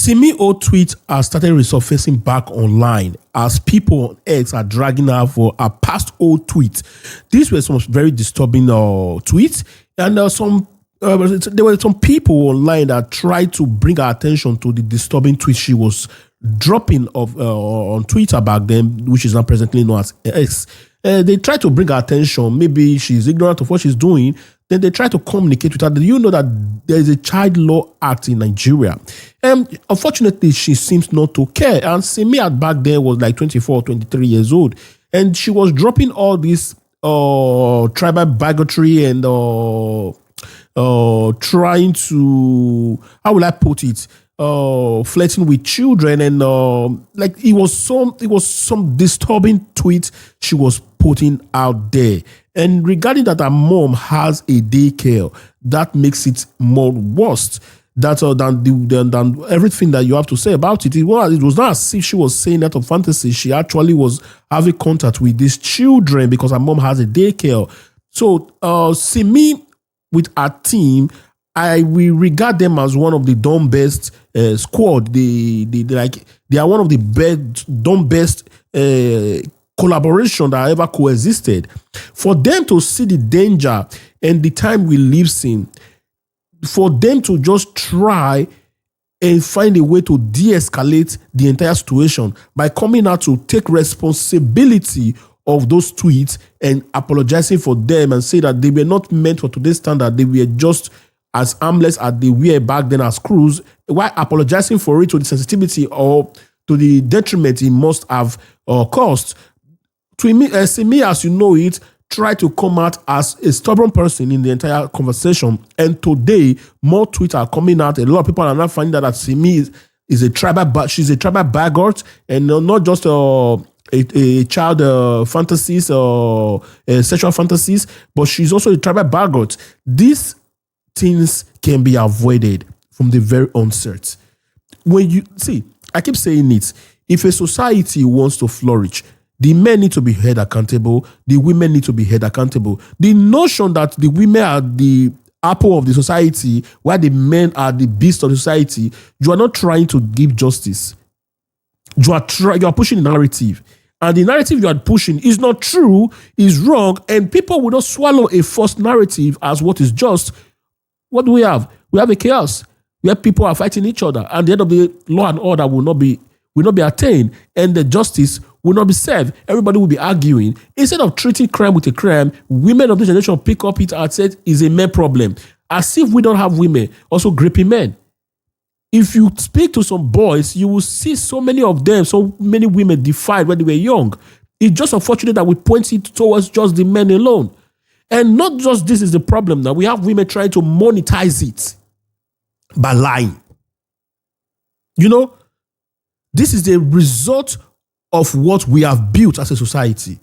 Simi old tweets are started resurfacing back online as people on X are dragging her for her past old tweets. These were some very disturbing tweets, and there were some people online that tried to bring her attention to the disturbing tweets she was dropping on Twitter back then, which is now presently known as X. They tried to bring her attention. Maybe she's ignorant of what she's doing. Then they try to communicate with her. Do you know that there is a child law act in Nigeria? Unfortunately, she seems not to care. And Simi back then was like 24, 23 years old. And she was dropping all this tribal bigotry and trying to, how will I put it? Flirting with children, and like it was some disturbing tweet she was putting out there. And regarding that, her mom has a daycare, that makes it more worse. Than everything that you have to say about it. It was not as if she was saying that of fantasy. She actually was having contact with these children because her mom has a daycare. So Simi with her team, I will regard them as one of the best squad. They are one of the best collaboration that ever coexisted. For them to see the danger and the time we live in, for them to just try and find a way to de-escalate the entire situation by coming out to take responsibility of those tweets and apologizing for them and say that they were not meant for today's standard, they were just as harmless as they were back then as crews, while apologizing for it to the sensitivity or to the detriment it must have caused. To me, Simi, as you know it, try to come out as a stubborn person in the entire conversation. And today, more tweets are coming out. A lot of people are now finding that Simi is a tribal, but she's a tribal baggart and not just a child fantasies or sexual fantasies, but she's also a tribal baggart. These things can be avoided from the very onset. When you see, I keep saying it, if a society wants to flourish, the men need to be held accountable. The women need to be held accountable. The notion that the women are the apple of the society, while the men are the beast of the society, you are not trying to give justice. You are pushing the narrative. And the narrative you are pushing is not true, is wrong, and people will not swallow a false narrative as what is just. What do we have? We have a chaos where people are fighting each other, and the end of the law and order will not be attained, and the justice will not be served. Everybody will be arguing. Instead of treating crime with a crime, women of this generation pick up it and say it's a men problem. As if we don't have women also gripping men. If you speak to some boys, you will see so many of them, so many women defied when they were young. It's just unfortunate that we point it towards just the men alone. And not just this is the problem now. We have women trying to monetize it by lying. You know, this is the result of what we have built as a society.